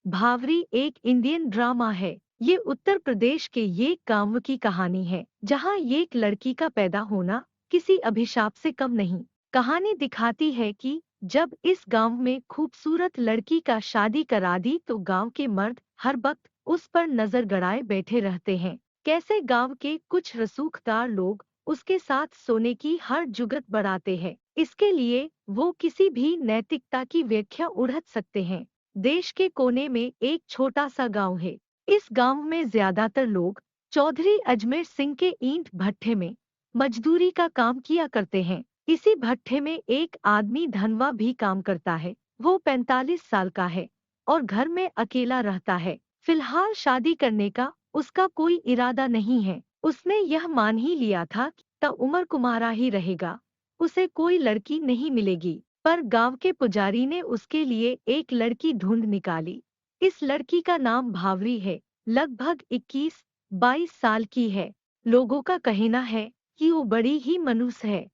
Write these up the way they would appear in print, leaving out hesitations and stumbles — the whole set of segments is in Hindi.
भावरी एक इंडियन ड्रामा है। ये उत्तर प्रदेश के ये गांव की कहानी है जहां एक लड़की का पैदा होना किसी अभिशाप से कम नहीं। कहानी दिखाती है कि जब इस गांव में खूबसूरत लड़की का शादी करा दी तो गांव के मर्द हर वक्त उस पर नजर गड़ाए बैठे रहते हैं। कैसे गांव के कुछ रसूखदार लोग उसके साथ सोने की हर जुगत बढ़ाते हैं। इसके लिए वो किसी भी नैतिकता की व्याख्या उड़त सकते हैं। देश के कोने में एक छोटा सा गांव है। इस गांव में ज्यादातर लोग चौधरी अजमेर सिंह के ईंट भट्ठे में मजदूरी का काम किया करते हैं। इसी भट्ठे में एक आदमी धनवा भी काम करता है। वो 45 साल का है और घर में अकेला रहता है। फिलहाल शादी करने का उसका कोई इरादा नहीं है। उसने यह मान ही लिया था कि उम्र कुमारा ही रहेगा, उसे कोई लड़की नहीं मिलेगी। पर गांव के पुजारी ने उसके लिए एक लड़की ढूंढ निकाली। इस लड़की का नाम भावरी है। लगभग 21-22 साल की है। लोगों का कहना है कि वो बड़ी ही मनुष्य है।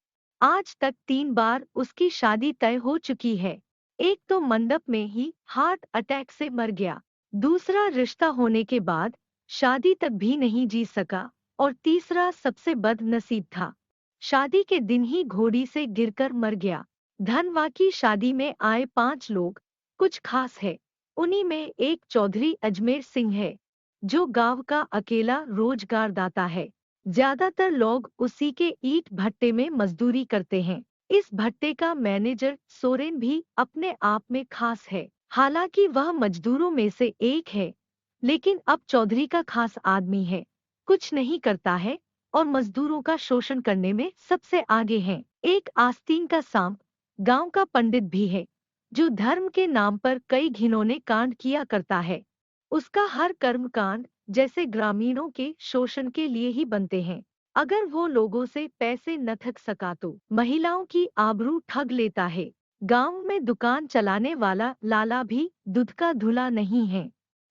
आज तक 3 बार उसकी शादी तय हो चुकी है। एक तो मंडप में ही हार्ट अटैक से मर गया। दूसरा रिश्ता होने के बाद शादी तक भी नहीं जी सका। और तीसरा सबसे बदनसीब था, शादी के दिन ही घोड़ी से गिरकर मर गया। धनवा की शादी में आए 5 लोग कुछ खास है। उन्हीं में एक चौधरी अजमेर सिंह है जो गांव का अकेला रोजगारदाता है। ज्यादातर लोग उसी के ईंट भट्टे में मजदूरी करते हैं। इस भट्टे का मैनेजर सोरेन भी अपने आप में खास है। हालांकि वह मजदूरों में से एक है, लेकिन अब चौधरी का खास आदमी है। कुछ नहीं करता है और मजदूरों का शोषण करने में सबसे आगे है। एक आस्तीन का सांप गांव का पंडित भी है जो धर्म के नाम पर कई घिनौने कांड किया करता है। उसका हर कर्म कांड जैसे ग्रामीणों के शोषण के लिए ही बनते हैं। अगर वो लोगों से पैसे न ठग सका तो महिलाओं की आबरू ठग लेता है। गांव में दुकान चलाने वाला लाला भी दूध का धुला नहीं है।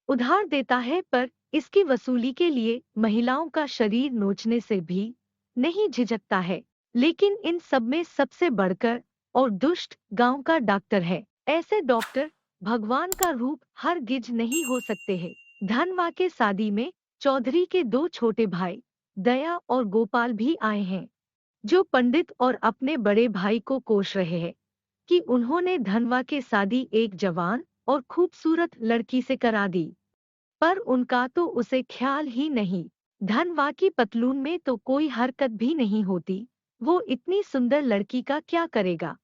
उधार देता है पर इसकी वसूली के लिए महिलाओं का शरीर नोचने से भी नहीं झिझकता है। लेकिन इन सब में सबसे बढ़कर और दुष्ट गांव का डॉक्टर है। ऐसे डॉक्टर भगवान का रूप हर गिज नहीं हो सकते हैं। धनवा के शादी में चौधरी के 2 छोटे भाई दया और गोपाल भी आए हैं, जो पंडित और अपने बड़े भाई को कोस रहे हैं कि उन्होंने धनवा के शादी एक जवान और खूबसूरत लड़की से करा दी। पर उनका तो उसे ख्याल ही नहीं। धनवा की पतलून में तो कोई हरकत भी नहीं होती। वो इतनी सुंदर लड़की का क्या करेगा।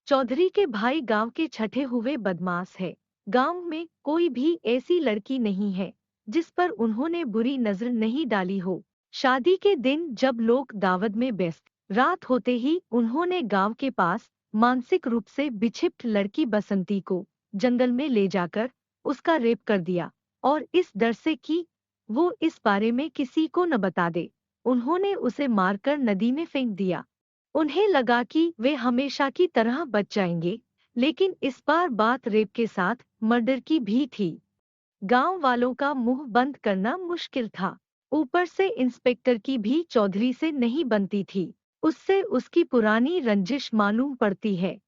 चौधरी के भाई गांव के छठे हुए बदमाश है। गांव में कोई भी ऐसी लड़की नहीं है जिस पर उन्होंने बुरी नजर नहीं डाली हो। शादी के दिन जब लोग दावत में व्यस्त, रात होते ही उन्होंने गांव के पास मानसिक रूप से विक्षिप्त लड़की बसंती को जंगल में ले जाकर उसका रेप कर दिया। और इस डर से कि वो इस बारे में किसी को न बता दे, उन्होंने उसे मारकर नदी में फेंक दिया। उन्हें लगा कि वे हमेशा की तरह बच जाएंगे, लेकिन इस बार बात रेप के साथ मर्डर की भी थी। गांव वालों का मुंह बंद करना मुश्किल था। ऊपर से इंस्पेक्टर की भी चौधरी से नहीं बनती थी। उससे उसकी पुरानी रंजिश मालूम पड़ती है।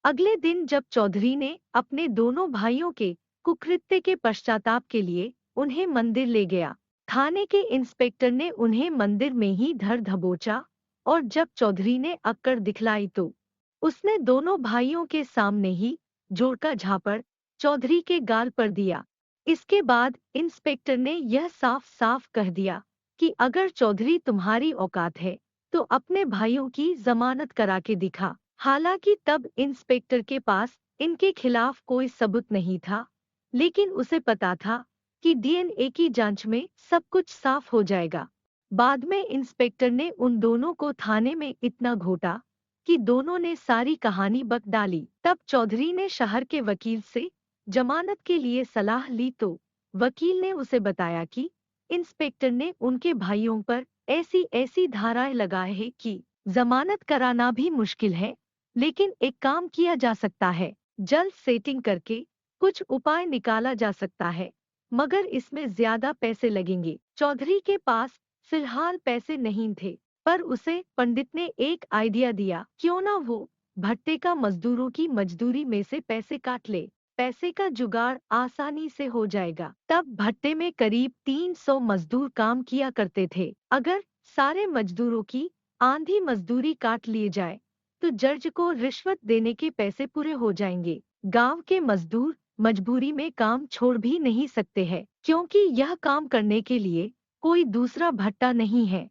अगले दिन जब चौधरी ने अपने दोनों भाइयों के कुकृत्य के पश्चाताप के लिए उन्हें मंदिर ले गया, थाने के इंस्पेक्टर ने उन्हें मंदिर में ही धर दबोचा। और जब चौधरी ने अक्कड़ दिखलाई तो उसने दोनों भाइयों के सामने ही जोर का झापड़ चौधरी के गाल पर दिया। इसके बाद इंस्पेक्टर ने यह साफ साफ कह दिया कि अगर चौधरी तुम्हारी औकात है तो अपने भाइयों की जमानत करा के दिखा। हालांकि तब इंस्पेक्टर के पास इनके खिलाफ कोई सबूत नहीं था, लेकिन उसे पता था कि डीएनए की जांच में सब कुछ साफ हो जाएगा। बाद में इंस्पेक्टर ने उन दोनों को थाने में इतना घोटा कि दोनों ने सारी कहानी बक डाली। तब चौधरी ने शहर के वकील से जमानत के लिए सलाह ली तो वकील ने उसे बताया कि इंस्पेक्टर ने उनके भाइयों पर ऐसी ऐसी धाराएं लगाए हैं कि जमानत कराना भी मुश्किल है। लेकिन एक काम किया जा सकता है, जल्द सेटिंग करके कुछ उपाय निकाला जा सकता है, मगर इसमें ज्यादा पैसे लगेंगे। चौधरी के पास फिलहाल पैसे नहीं थे, पर उसे पंडित ने एक आइडिया दिया, क्यों ना वो भट्टे का मजदूरों की मजदूरी में से पैसे काट ले। पैसे का जुगाड़ आसानी से हो जाएगा। तब भट्टे में करीब 300 मजदूर काम किया करते थे। अगर सारे मजदूरों की आंधी मजदूरी काट लिए जाए तो जज को रिश्वत देने के पैसे पूरे हो जाएंगे। गांव के मजदूर मजबूरी में काम छोड़ भी नहीं सकते हैं, क्योंकि यह काम करने के लिए कोई दूसरा भट्टा नहीं है।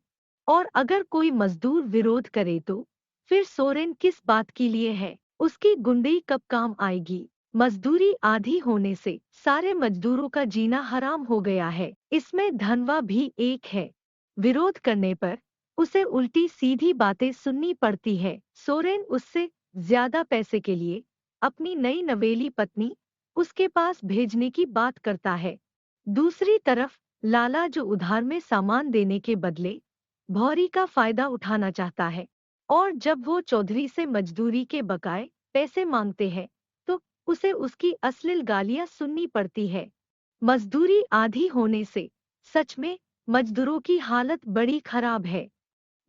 और अगर कोई मजदूर विरोध करे तो फिर सोरेन किस बात के लिए है, उसकी गुंडई कब काम आएगी। मजदूरी आधी होने से सारे मजदूरों का जीना हराम हो गया है। इसमें धनवा भी एक है। विरोध करने पर उसे उल्टी सीधी बातें सुननी पड़ती है। सोरेन उससे ज्यादा पैसे के लिए अपनी नई नवेली पत्नी उसके पास भेजने की बात करता है। दूसरी तरफ लाला जो उधार में सामान देने के बदले भौरी का फायदा उठाना चाहता है, और जब वो चौधरी से मजदूरी के बकाए पैसे मांगते हैं तो उसे उसकी अश्लील गालियां सुननी पड़ती है। मजदूरी आधी होने से सच में मजदूरों की हालत बड़ी खराब है।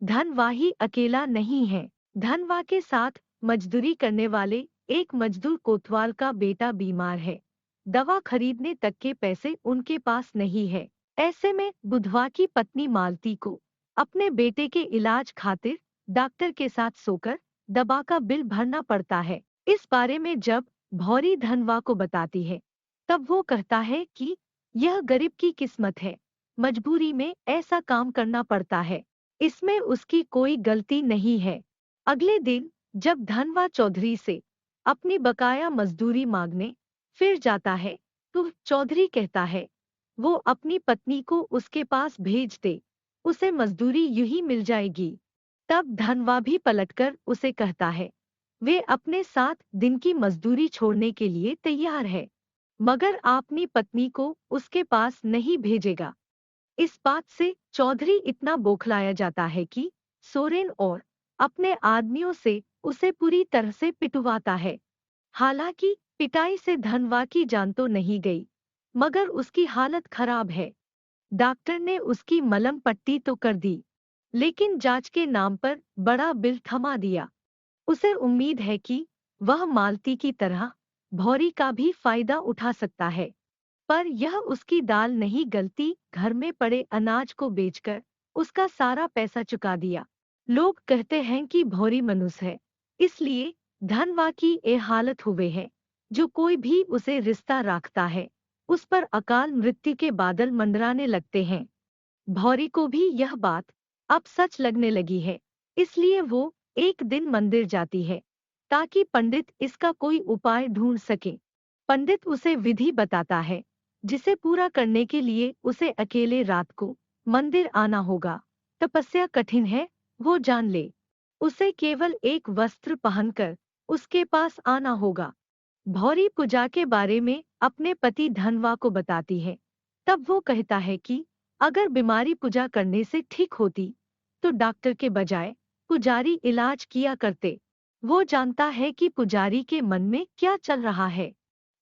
धनवा ही अकेला नहीं है। धनवा के साथ मजदूरी करने वाले एक मजदूर कोतवाल का बेटा बीमार है। दवा खरीदने तक के पैसे उनके पास नहीं है। ऐसे में बुधवा की पत्नी मालती को अपने बेटे के इलाज खातिर डॉक्टर के साथ सोकर दवा का बिल भरना पड़ता है। इस बारे में जब भौरी धनवा को बताती है तब वो कहता है कि यह गरीब की किस्मत है, मजबूरी में ऐसा काम करना पड़ता है, इसमें उसकी कोई गलती नहीं है। अगले दिन जब धनवा चौधरी से अपनी बकाया मजदूरी मांगने फिर जाता है तो चौधरी कहता है वो अपनी पत्नी को उसके पास भेज दे, उसे मजदूरी यूं ही मिल जाएगी। तब धनवा भी पलटकर उसे कहता है वे अपने 7 दिन की मजदूरी छोड़ने के लिए तैयार है, मगर अपनी पत्नी को उसके पास नहीं भेजेगा। इस बात से चौधरी इतना बौखलाया जाता है कि सोरेन और अपने आदमियों से उसे पूरी तरह से पिटवाता है। हालांकि पिटाई से धनवा की जान तो नहीं गई, मगर उसकी हालत खराब है। डॉक्टर ने उसकी मलम पट्टी तो कर दी, लेकिन जांच के नाम पर बड़ा बिल थमा दिया। उसे उम्मीद है कि वह मालती की तरह भौरी का भी फायदा उठा सकता है, पर यह उसकी दाल नहीं गलती। घर में पड़े अनाज को बेचकर उसका सारा पैसा चुका दिया। लोग कहते हैं कि भौरी मनुष्य है, इसलिए धनवा की ये हालत हुए है। जो कोई भी उसे रिश्ता रखता है उस पर अकाल मृत्यु के बादल मंडराने लगते हैं। भौरी को भी यह बात अब सच लगने लगी है, इसलिए वो एक दिन मंदिर जाती है ताकि पंडित इसका कोई उपाय ढूंढ सके। पंडित उसे विधि बताता है जिसे पूरा करने के लिए उसे अकेले रात को मंदिर आना होगा। तपस्या कठिन है, वो जान ले। उसे केवल एक वस्त्र पहनकर उसके पास आना होगा। भौरी पूजा के बारे में अपने पति धनवा को बताती है। तब वो कहता है कि अगर बीमारी पूजा करने से ठीक होती तो डॉक्टर के बजाय पुजारी इलाज किया करते। वो जानता है कि पुजारी के मन में क्या चल रहा है,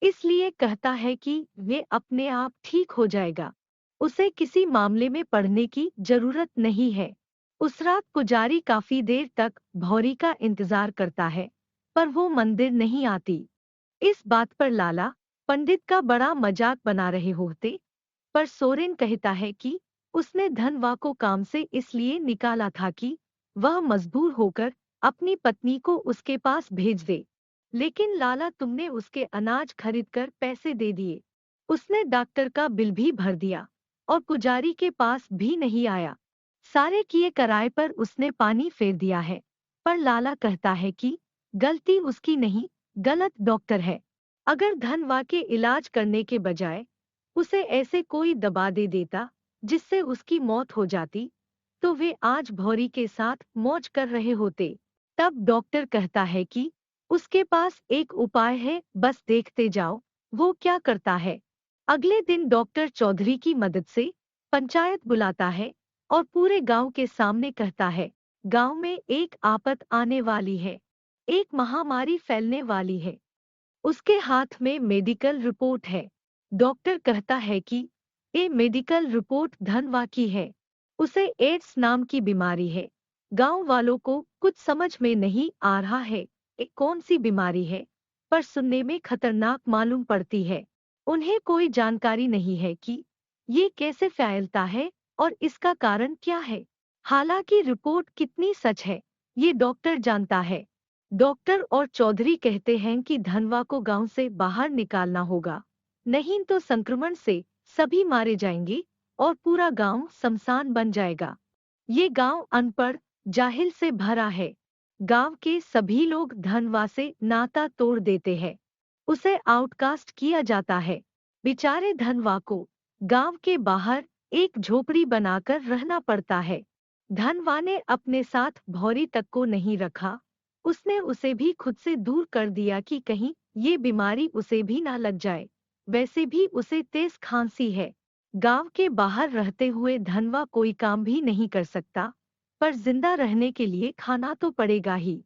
इसलिए कहता है कि वे अपने आप ठीक हो जाएगा। उसे किसी मामले में पढ़ने की जरूरत नहीं है। उस रात पुजारी काफी देर तक भौरी का इंतजार करता है, पर वो मंदिर नहीं आती। इस बात पर लाला पंडित का बड़ा मजाक बना रहे होते, पर सोरेन कहता है कि उसने धनवा को काम से इसलिए निकाला था कि वह मजबूर होकर अपनी पत्नी को उसके पास भेज दे। लेकिन लाला तुमने उसके अनाज खरीदकर पैसे दे दिए, उसने डॉक्टर का बिल भी भर दिया और पुजारी के पास भी नहीं आया। सारे किए कराए पर उसने पानी फेर दिया है। पर लाला कहता है कि गलती उसकी नहीं, गलत डॉक्टर है। अगर धनवा के इलाज करने के बजाय उसे ऐसे कोई दबा दे देता जिससे उसकी मौत हो जाती तो वे आज भौरी के साथ मौज कर रहे होते। तब डॉक्टर कहता है कि उसके पास एक उपाय है, बस देखते जाओ वो क्या करता है। अगले दिन डॉक्टर चौधरी की मदद से पंचायत बुलाता है और पूरे गांव के सामने कहता है गांव में एक आफत आने वाली है, एक महामारी फैलने वाली है। उसके हाथ में मेडिकल रिपोर्ट है। डॉक्टर कहता है कि ये मेडिकल रिपोर्ट धनवा की है, उसे एड्स नाम की बीमारी है। गांव वालों को कुछ समझ में नहीं आ रहा है ये कौन सी बीमारी है, पर सुनने में खतरनाक मालूम पड़ती है। उन्हें कोई जानकारी नहीं है कि ये कैसे फैलता है और इसका कारण क्या है। हालांकि रिपोर्ट कितनी सच है, ये डॉक्टर जानता है। डॉक्टर और चौधरी कहते हैं कि धनवा को गांव से बाहर निकालना होगा, नहीं तो संक्रमण से सभी मारे जाएंगे और पूरा गांव शमशान बन जाएगा। ये गांव अनपढ़, जाहिल से भरा है। गांव के सभी लोग धनवा से नाता तोड़ देते हैं। उसे आउटकास्ट किया जाता है। बेचारे धनवा को गांव के बाहर एक झोपड़ी बनाकर रहना पड़ता है। धनवा ने अपने साथ भौरी तक को नहीं रखा। उसने उसे भी खुद से दूर कर दिया कि कहीं ये बीमारी उसे भी ना लग जाए। वैसे भी उसे तेज खांसी है। गांव के बाहर रहते हुए धनवा कोई काम भी नहीं कर सकता, पर जिंदा रहने के लिए खाना तो पड़ेगा ही।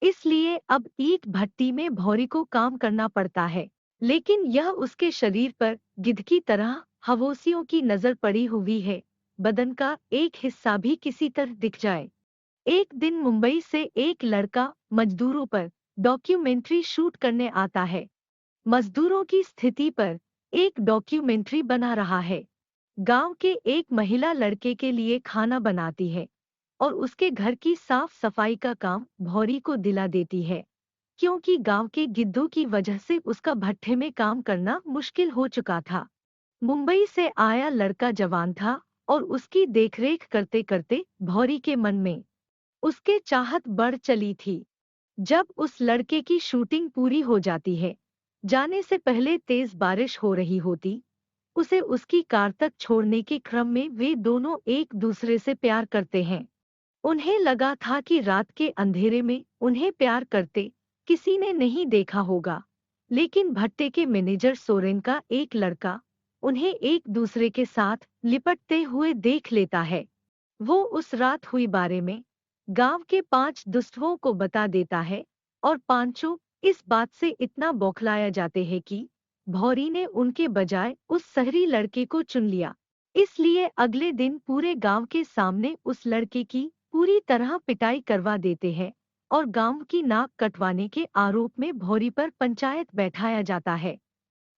इसलिए अब ईंट भट्टी में भौरी को काम करना पड़ता है। लेकिन यह उसके शरीर पर गिद्ध की तरह हवोसियों की नजर पड़ी हुई है। बदन का एक हिस्सा भी किसी तरह दिख जाए। एक दिन मुंबई से एक लड़का मजदूरों पर डॉक्यूमेंट्री शूट करने आता है। मजदूरों की स्थिति पर एक डॉक्यूमेंट्री बना रहा है। गांव के एक महिला लड़के के लिए खाना बनाती है और उसके घर की साफ सफाई का काम भौरी को दिला देती है, क्योंकि गांव के गिद्धों की वजह से उसका भट्ठे में काम करना मुश्किल हो चुका था। मुंबई से आया लड़का जवान था और उसकी देखरेख करते करते भौरी के मन में उसके चाहत बढ़ चली थी। जब उस लड़के की शूटिंग पूरी हो जाती है, जाने से पहले तेज बारिश हो रही होती, उसे उसकी कार तक छोड़ने के क्रम में वे दोनों एक दूसरे से प्यार करते हैं। उन्हें लगा था कि रात के अंधेरे में उन्हें प्यार करते किसी ने नहीं देखा होगा, लेकिन भट्टे के मैनेजर सोरेन का एक लड़का उन्हें एक दूसरे के साथ लिपटते हुए देख लेता है। वो उस रात हुई बारे में गांव के 5 दुष्टों को बता देता है और पांचों इस बात से इतना बौखलाया जाते हैं कि भौरी ने उनके बजाय उस शहरी लड़के को चुन लिया। इसलिए अगले दिन पूरे गांव के सामने उस लड़के की पूरी तरह पिटाई करवा देते हैं और गांव की नाक कटवाने के आरोप में भौरी पर पंचायत बैठाया जाता है।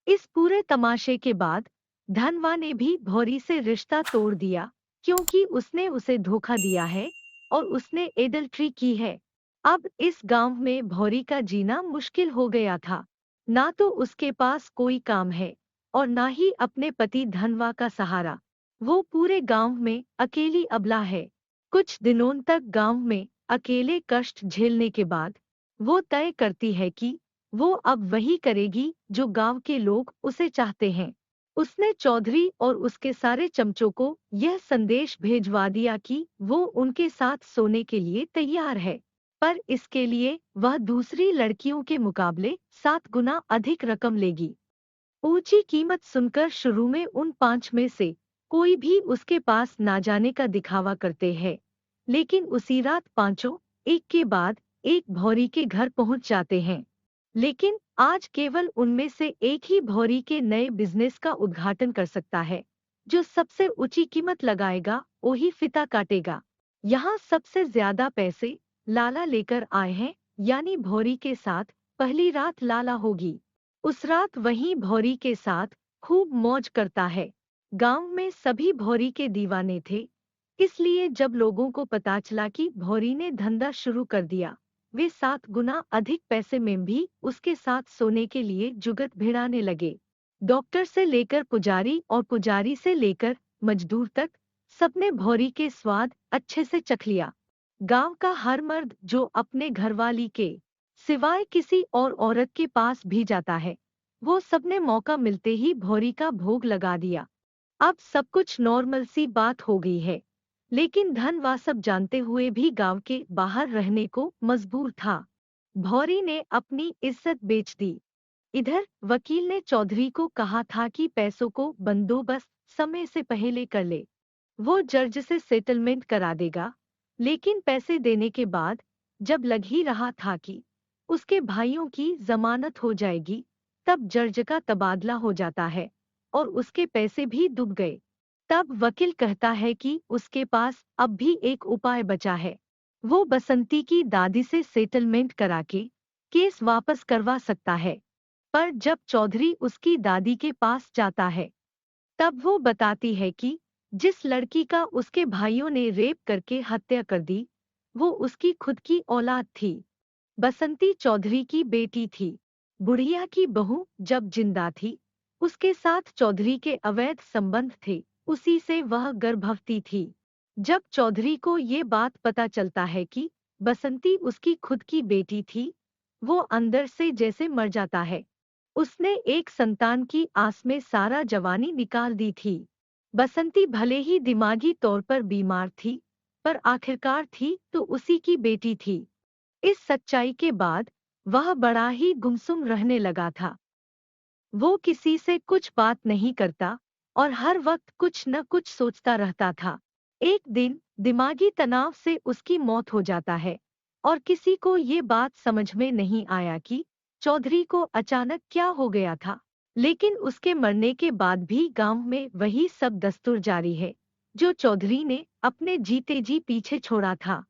इस पूरे तमाशे के बाद धनवा ने भी भौरी से रिश्ता तोड़ दिया, क्योंकि उसने उसे धोखा दिया है और उसने एडल्ट्री की है। अब इस गांव में भौरी का जीना मुश्किल हो गया था। ना तो उसके पास कोई काम है और ना ही अपने पति धनवा का सहारा। वो पूरे गांव में अकेली अबला है। कुछ दिनों तक गांव में अकेले कष्ट झेलने के बाद वो तय करती है कि वो अब वही करेगी जो गांव के लोग उसे चाहते हैं। उसने चौधरी और उसके सारे चमचों को यह संदेश भेजवा दिया कि वो उनके साथ सोने के लिए तैयार है, पर इसके लिए वह दूसरी लड़कियों के मुकाबले 7 गुना अधिक रकम लेगी। ऊंची कीमत सुनकर शुरू में उन 5 में से कोई भी उसके पास ना जाने का दिखावा करते हैं, लेकिन उसी रात पांचों एक के बाद एक भौरी के घर पहुंच जाते हैं। लेकिन आज केवल उनमें से एक ही भौरी के नए बिजनेस का उद्घाटन कर सकता है। जो सबसे ऊंची कीमत लगाएगा वही फीता काटेगा। यहाँ सबसे ज्यादा पैसे लाला लेकर आए हैं, यानी भौरी के साथ पहली रात लाला होगी। उस रात वहीं भौरी के साथ खूब मौज करता है। गांव में सभी भौरी के दीवाने थे, इसलिए जब लोगों को पता चला कि भौरी ने धंधा शुरू कर दिया, वे 7 गुना अधिक पैसे में भी उसके साथ सोने के लिए जुगत भिड़ाने लगे। डॉक्टर से लेकर पुजारी और पुजारी से लेकर मजदूर तक सबने भौरी के स्वाद अच्छे से चख लिया। गांव का हर मर्द जो अपने घरवाली के सिवाय किसी और औरत के पास भी जाता है, वो सबने मौका मिलते ही भौरी का भोग लगा दिया। अब सब कुछ नॉर्मल सी बात हो गई है, लेकिन धनवा सब जानते हुए भी गांव के बाहर रहने को मजबूर था। भौरी ने अपनी इज्जत बेच दी। इधर वकील ने चौधरी को कहा था कि पैसों को बंदोबस्त समय से पहले कर ले, वो जज से सेटलमेंट करा देगा। लेकिन पैसे देने के बाद जब लग ही रहा था कि उसके भाइयों की जमानत हो जाएगी, तब जज का तबादला हो जाता है और उसके पैसे भी डूब गए। तब वकील कहता है कि उसके पास अब भी एक उपाय बचा है। वो बसंती की दादी से सेटलमेंट करा के केस वापस करवा सकता है। पर जब चौधरी उसकी दादी के पास जाता है, तब वो बताती है कि जिस लड़की का उसके भाइयों ने रेप करके हत्या कर दी, वो उसकी खुद की औलाद थी। बसंती चौधरी की बेटी थी। बुढ़िया की बहू जब जिंदा थी, उसके साथ चौधरी के अवैध संबंध थे, उसी से वह गर्भवती थी। जब चौधरी को ये बात पता चलता है कि बसंती उसकी खुद की बेटी थी, वो अंदर से जैसे मर जाता है। उसने एक संतान की आस में सारा जवानी निकाल दी थी। बसंती भले ही दिमागी तौर पर बीमार थी, पर आखिरकार थी तो उसी की बेटी थी। इस सच्चाई के बाद वह बड़ा ही गुमसुम रहने लगा था। वो किसी से कुछ बात नहीं करता और हर वक्त कुछ न कुछ सोचता रहता था। एक दिन दिमागी तनाव से उसकी मौत हो जाता है और किसी को ये बात समझ में नहीं आया कि चौधरी को अचानक क्या हो गया था। लेकिन उसके मरने के बाद भी गांव में वही सब दस्तूर जारी है, जो चौधरी ने अपने जीते जी पीछे छोड़ा था।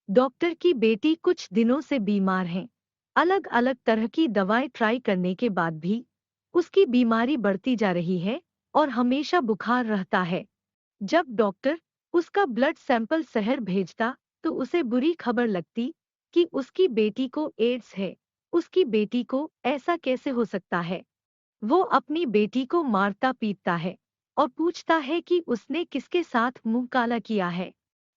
डॉक्टर की बेटी कुछ दिनों से बीमार है। अलग अलग तरह की दवाएं ट्राई करने के बाद भी उसकी बीमारी बढ़ती जा रही है और हमेशा बुखार रहता है। जब डॉक्टर उसका ब्लड सैंपल शहर भेजता, तो उसे बुरी खबर लगती कि उसकी बेटी को एड्स है। उसकी बेटी को ऐसा कैसे हो सकता है? वो अपनी बेटी को मारता पीटता है और पूछता है कि उसने किसके साथ मुंह काला किया है।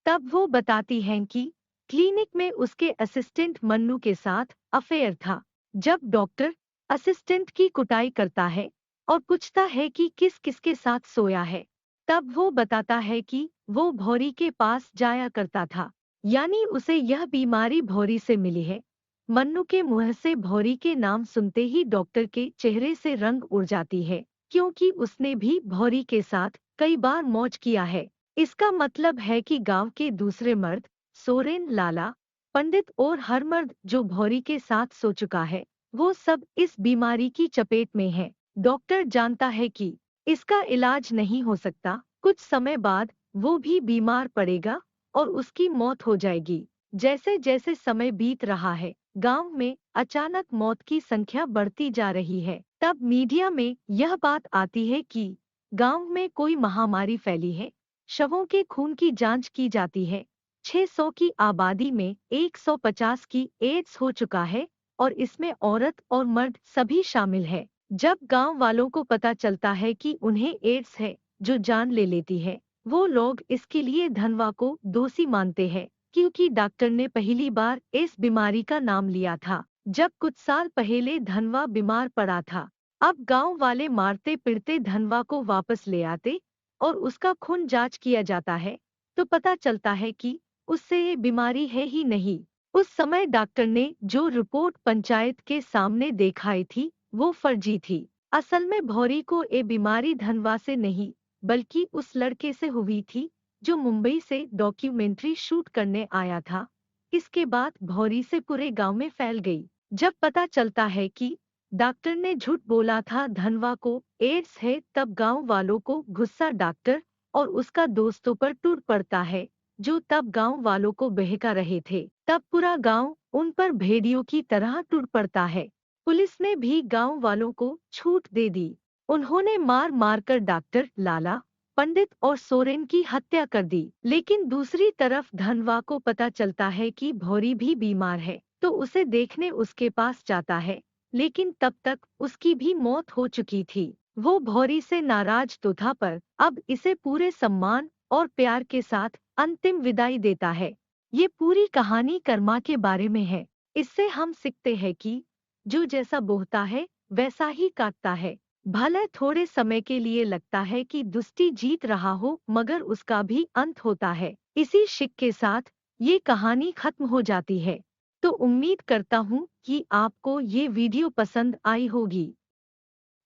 तब वो बताती हैं कि क्लिनिक में उसके असिस्टेंट मन्नू के साथ अफेयर था। जब डॉक्टर असिस्टेंट की कुटाई करता है और पूछता है कि किस किसके साथ सोया है, तब वो बताता है कि वो भौरी के पास जाया करता था। यानी उसे यह बीमारी भौरी से मिली है। मन्नू के मुंह से भौरी के नाम सुनते ही डॉक्टर के चेहरे से रंग उड़ जाती है, क्योंकि उसने भी भौरी के साथ कई बार मौज किया है। इसका मतलब है कि गांव के दूसरे मर्द, सोरेन, लाला, पंडित और हर मर्द जो भौरी के साथ सो चुका है, वो सब इस बीमारी की चपेट में है। डॉक्टर जानता है कि इसका इलाज नहीं हो सकता। कुछ समय बाद वो भी बीमार पड़ेगा और उसकी मौत हो जाएगी। जैसे जैसे समय बीत रहा है, गांव में अचानक मौत की संख्या बढ़ती जा रही है। तब मीडिया में यह बात आती है कि गांव में कोई महामारी फैली है। शवों के खून की जांच की जाती है। 600 की आबादी में 150 की एड्स हो चुका है और इसमें औरत और मर्द सभी शामिल है। जब गांव वालों को पता चलता है कि उन्हें एड्स है, जो जान ले लेती है, वो लोग इसके लिए धनवा को दोषी मानते हैं, क्योंकि डॉक्टर ने पहली बार इस बीमारी का नाम लिया था जब कुछ साल पहले धनवा बीमार पड़ा था। अब गांव वाले मारते पीटते धनवा को वापस ले आते और उसका खून जांच किया जाता है, तो पता चलता है कि उससे ये बीमारी है ही नहीं। उस समय डॉक्टर ने जो रिपोर्ट पंचायत के सामने दिखाई थी, वो फर्जी थी। असल में भौरी को ये बीमारी धनवा से नहीं, बल्कि उस लड़के से हुई थी जो मुंबई से डॉक्यूमेंट्री शूट करने आया था। इसके बाद भौरी से पूरे गांव में फैल गई। जब पता चलता है कि डॉक्टर ने झूठ बोला था, धनवा को एड्स है, तब गांव वालों को गुस्सा डॉक्टर और उसका दोस्तों पर टूट पड़ता है, जो तब गांव वालों को बहका रहे थे। तब पूरा गांव उन पर भेड़ियों की तरह टूट पड़ता है। पुलिस ने भी गांव वालों को छूट दे दी। उन्होंने मार मार कर डॉक्टर, लाला, पंडित और सोरेन की हत्या कर दी। लेकिन दूसरी तरफ धनवा को पता चलता है कि भौरी भी बीमार है, तो उसे देखने उसके पास जाता है। लेकिन तब तक उसकी भी मौत हो चुकी थी। वो भौरी से नाराज तो था, पर अब इसे पूरे सम्मान और प्यार के साथ अंतिम विदाई देता है। ये पूरी कहानी कर्मा के बारे में है। इससे हम सीखते हैं कि जो जैसा बोहता है वैसा ही काटता है। भले थोड़े समय के लिए लगता है कि दुष्टी जीत रहा हो, मगर उसका भी अंत होता है। इसी शिक के साथ ये कहानी खत्म हो जाती है। तो उम्मीद करता हूँ कि आपको ये वीडियो पसंद आई होगी।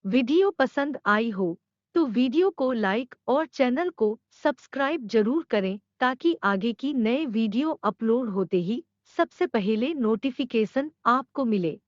वीडियो पसंद आई हो तो वीडियो को लाइक और चैनल को सब्सक्राइब जरूर करें, ताकि आगे की नए वीडियो अपलोड होते ही सबसे पहले नोटिफिकेशन आपको मिले।